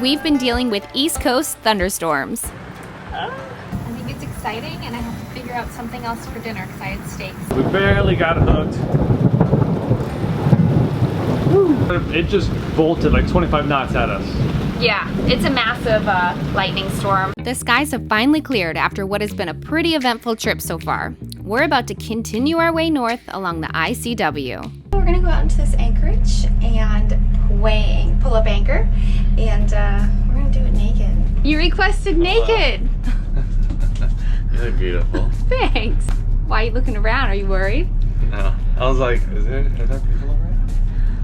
We've been dealing with East Coast thunderstorms. I think it's exciting, and I have to figure out something else for dinner because I had steaks. We barely got hooked. Woo. It just bolted like 25 knots at us. Yeah, it's a massive lightning storm. The skies have finally cleared after what has been a pretty eventful trip so far. We're about to continue our way north along the ICW. We're gonna go out into this anchorage and pull up anchor, and we're gonna do it naked. You requested naked. You look beautiful. Thanks. Why are you looking around? Are you worried? No. I was like, are there people around?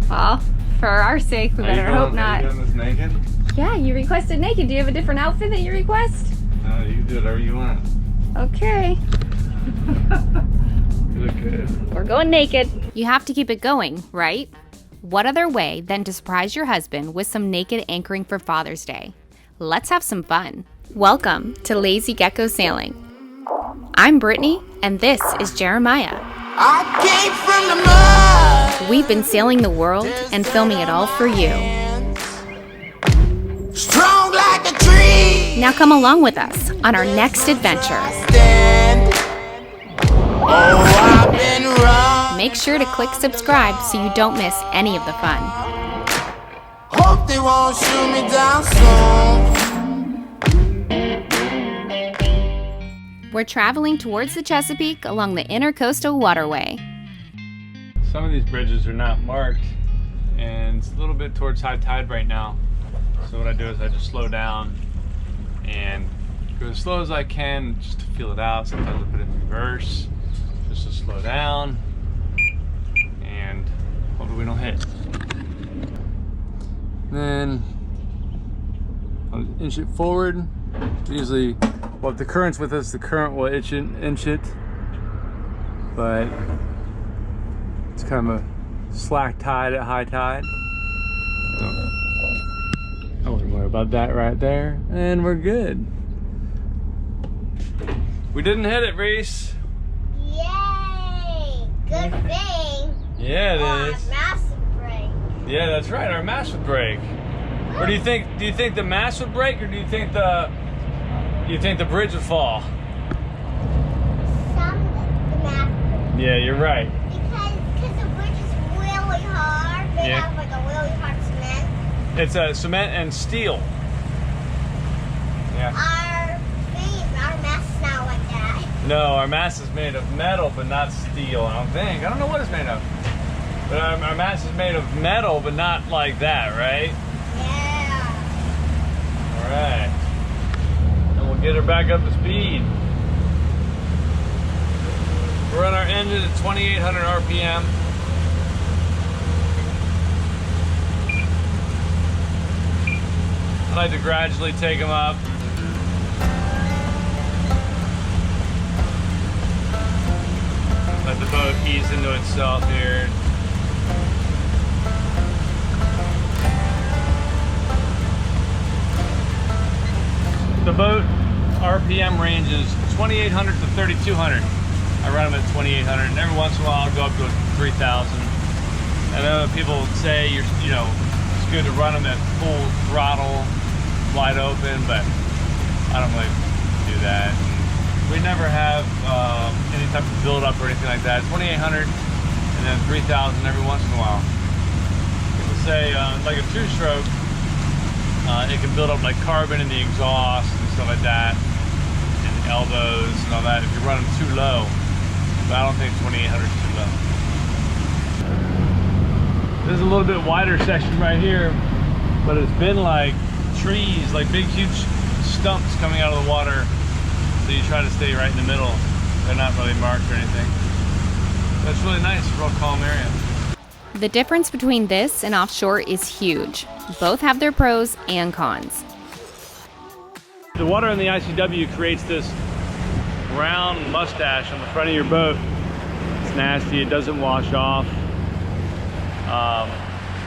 Well, for our sake, we better hope not. Are you doing this naked? Yeah, you requested naked. Do you have a different outfit that you request? No, you can do whatever you want. Okay. You look good. We're going naked. You have to keep it going, right? What other way than to surprise your husband with some naked anchoring for Father's Day? Let's have some fun. Welcome to Lazy Gecko Sailing. I'm Brittany, and this is Jeremiah. I came from the mud. We've been sailing the world and filming it all for you. Strong like a tree. Now come along with us on our next adventure. Oh, I've been wrong. Make sure to click subscribe so you don't miss any of the fun. Hope they won't shoot me down soon. We're traveling towards the Chesapeake along the Intercoastal Waterway. Some of these bridges are not marked, and it's a little bit towards high tide right now. So what I do is I just slow down and go as slow as I can just to feel it out. Sometimes I put it in reverse just to slow down and hopefully we don't hit. Then I'll inch it forward. Usually, well, if the current's with us, the current will inch it, but it's kind of a slack tide at high tide. I wouldn't worry about that right there, and we're good. We didn't hit it, Reese. Yay! Good thing. Yeah, it is. Our mast would break. Yeah, that's right. Our mast would break. Or do you think the mast would break, or do you think the bridge would fall? The mast would break. Yeah, you're right. Because the bridge is really hard. They Yeah. have like a really hard cement. It's cement and steel. Yeah. Our mast is not like that. No, our mast is made of metal, but not steel. I don't think. I don't know what it's made of. But our mast is made of metal, but not like that, right? Yeah. All right. And we'll get her back up to speed. We're on our engine at 2,800 RPM. I like to gradually take them up. Let the boat ease into itself here. The boat RPM range is 2,800 to 3,200. I run them at 2,800, and every once in a while I'll go up to 3,000. I know people say it's good to run them at full throttle, wide open, but I don't really do that. We never have any type of build-up or anything like that. 2,800 and then 3,000 every once in a while. People say like a two-stroke, it can build up like carbon in the exhaust and stuff like that, and the elbows and all that if you run them too low. But I don't think 2,800 is too low. This is a little bit wider section right here, but it's been like trees, like big huge stumps coming out of the water. So you try to stay right in the middle. They're not really marked or anything. That's really nice, real calm area. The difference between this and offshore is huge. Both have their pros and cons. The water in the ICW creates this round mustache on the front of your boat. It's nasty, it doesn't wash off.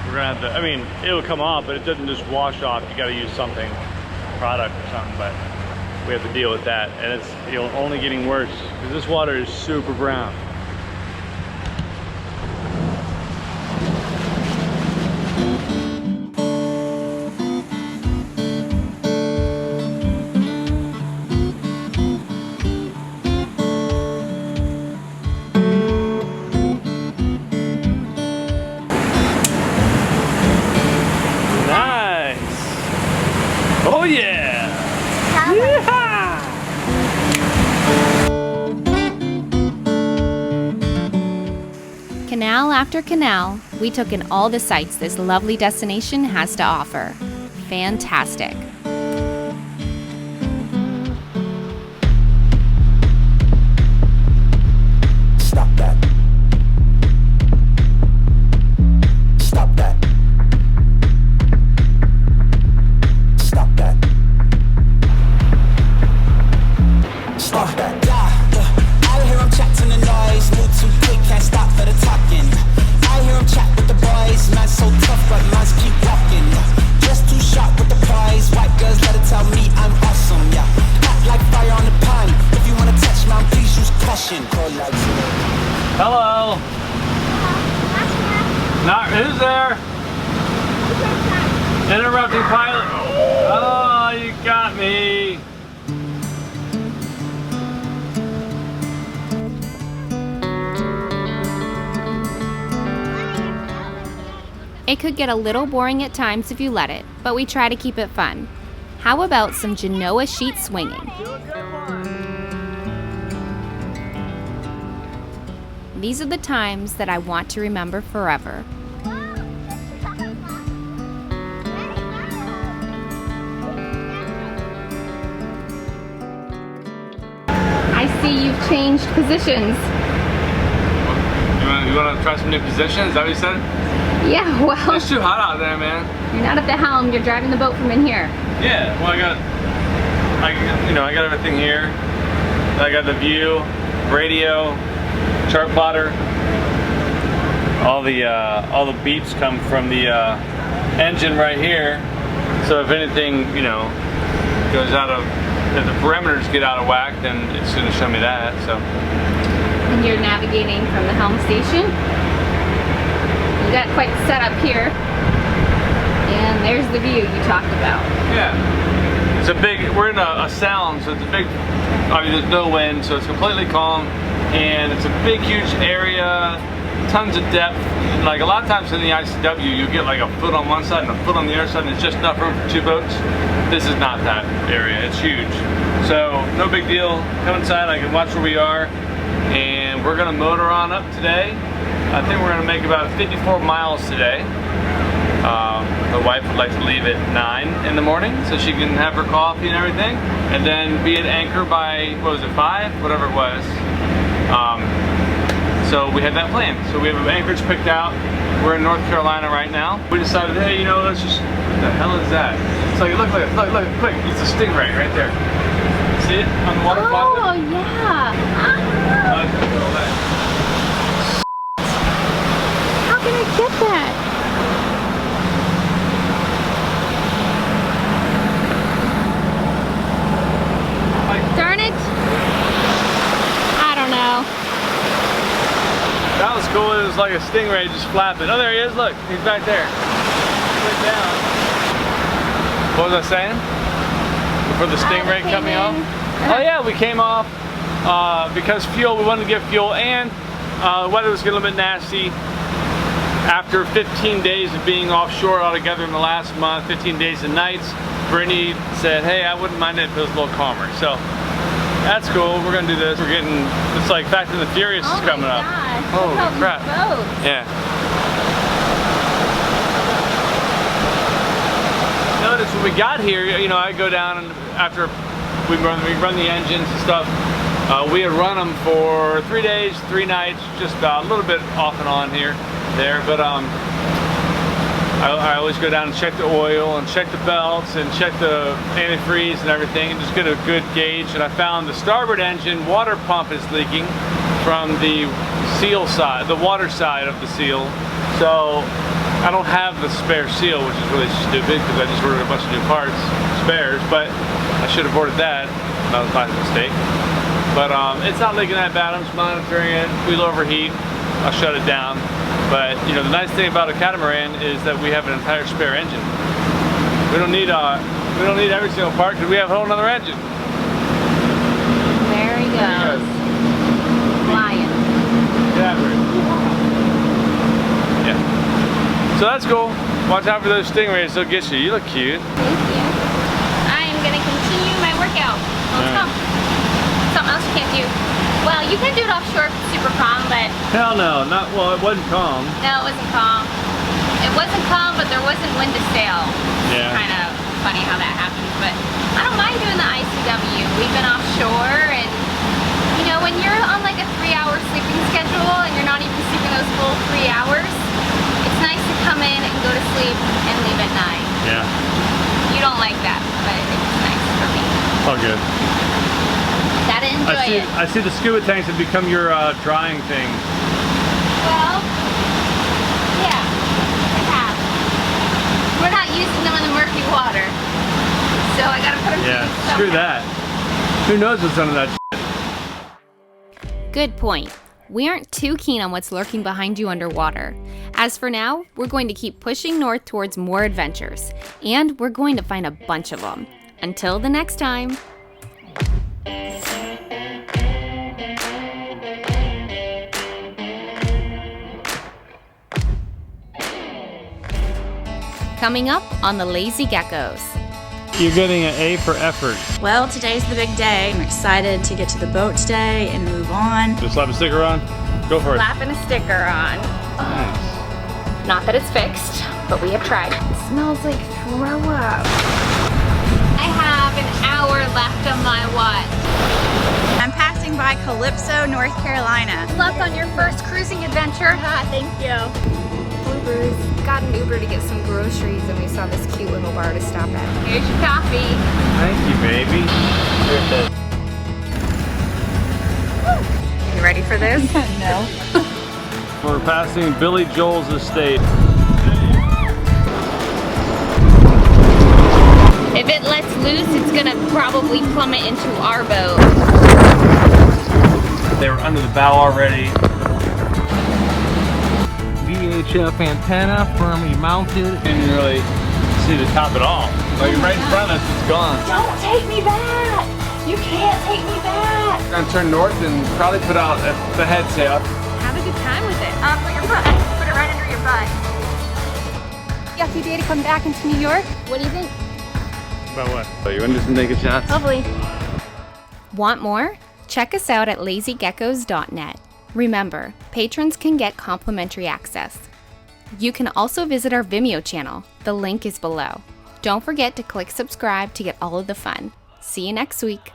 We're gonna have to, I mean, it'll come off, but it doesn't just wash off. You gotta use something, product or something, but we have to deal with that. And it's only getting worse because this water is super brown. Canal after canal, we took in all the sights this lovely destination has to offer. Fantastic. Stop that. Stop that. Stop that. Stop that. I hear him chat to the noise. Move too quick, can't stop for the talking. I hear him chat with the boys. Man so tough, but man's keep walking. Just too sharp with the prize. White girls let it tell me I'm awesome. Yeah, hot like fire on the pan. If you wanna touch man, please use caution. Cold like Hello. Not who's there? Interrupting pilot. Oh, you got me. It could get a little boring at times if you let it, but we try to keep it fun. How about some Genoa sheet swinging? These are the times that I want to remember forever. I see you've changed positions. You want to try some new positions? Is that what you said? Yeah, well, It's too hot out there, man. you're not at the helm, you're driving the boat from in here. Yeah, well, I got everything here. I got the view, radio, chart plotter. All the beeps come from the engine right here. So if anything, goes out of, if the parameters get out of whack, then it's going to show me that. So. And you're navigating from the helm station. You got quite the setup here. And there's the view you talked about. Yeah. It's a big, we're in a sound, so it's a big, there's no wind, so it's completely calm. And it's a big, huge area, tons of depth. Like a lot of times in the ICW, you get like a foot on one side and a foot on the other side, and it's just enough room for two boats. This is not that area, it's huge. So no big deal, come inside, I can watch where we are. And we're gonna motor on up today. I think we're gonna make about 54 miles today. The wife would like to leave at 9 in the morning so she can have her coffee and everything, and then be at anchor by, what was it, 5? Whatever it was. So we had that plan. So we have an anchorage picked out. We're in North Carolina right now. We decided, hey, let's just, what the hell is that? It's like, look, quick, it's a stingray right there. See it on the water closet? Oh, yeah. How can I get that? Darn it. I don't know. That was cool. It was like a stingray just flapping. Oh, there he is. Look, he's back there. He went down. What was I saying? Before the stingray cut me off? Oh yeah, we came off because fuel, we wanted to get fuel, and the weather was getting a little bit nasty. After 15 days of being offshore altogether in the last month, 15 days and nights, Brittany said, hey, I wouldn't mind it if it was a little calmer. So that's cool, we're gonna do this. We're getting, it's like Fast and the Furious is coming up. Holy crap. Yeah. Notice when we got here, I go down and after we run the engines and stuff. We had run them for 3 days, 3 nights, just a little bit off and on there. But I always go down and check the oil and check the belts and check the antifreeze and everything, and just get a good gauge. And I found the starboard engine water pump is leaking from the seal side, the water side of the seal. So I don't have the spare seal, which is really stupid because I just ordered a bunch of new parts, spares, but I should have ordered that. That was my mistake. But it's not leaking that bad. I'm just monitoring it. If we'll overheat, I'll shut it down. But the nice thing about a catamaran is that we have an entire spare engine. We don't need every single part because we have a whole other engine. There he goes. Flying. Yeah. So that's cool. Watch out for those stingrays, they'll get you. You look cute. Thank you. I am going to continue my workout. Let's go. Something else you can't do. Well, you can do it offshore if it's super calm, but Hell no, not well. It wasn't calm. no, it wasn't calm. It wasn't calm, but there wasn't wind to sail. Yeah. Kind of funny how that happens, but I don't mind doing the ICW. We've been offshore, and you know, when you're on like a 3-hour sleeping schedule and you're not even sleeping those full 3 hours, it's nice to come in and go to sleep and leave at 9. Yeah. You don't like that, but it's nice for me. All good. Gotta enjoy it. I see the scuba tanks have become your drying thing. Well, yeah, I have. We're not using them in the murky water, so I gotta put them Yeah, somewhere. screw that. Who knows what's under that shit? Good point. We aren't too keen on what's lurking behind you underwater. As for now, we're going to keep pushing north towards more adventures, and we're going to find a bunch of them. Until the next time. Coming up on the Lazy Geckos. You're getting an A for effort. Well, today's the big day. I'm excited to get to the boat today and move on. Just slap a sticker on. Go for it. Slapping a sticker on. Nice. Not that it's fixed, but we have tried. It smells like throw up. I have an hour left on my watch. I'm passing by Calypso, North Carolina. Good luck on your first cruising adventure. Thank you. Bloopers. Got an Uber to get some groceries, and we saw this cute little bar to stop at. Here's your coffee. Thank you, baby. You ready for this? No. We're passing Billy Joel's estate. If it lets loose, it's gonna probably plummet into our boat. They were under the bow already. VHF antenna firmly mounted. And you really see the top at all. Like right in front of us, it's gone. Don't take me back! You can't take me back! We're gonna turn north and probably put out the head sail. Have a good time with it. Put your butt. Put it right under your butt. Yucky day to come back into New York. What do you think? About what? So you want to do some naked shots? Hopefully. Want more? Check us out at lazygeckos.net. Remember, patrons can get complimentary access. You can also visit our Vimeo channel. The link is below. Don't forget to click subscribe to get all of the fun. See you next week.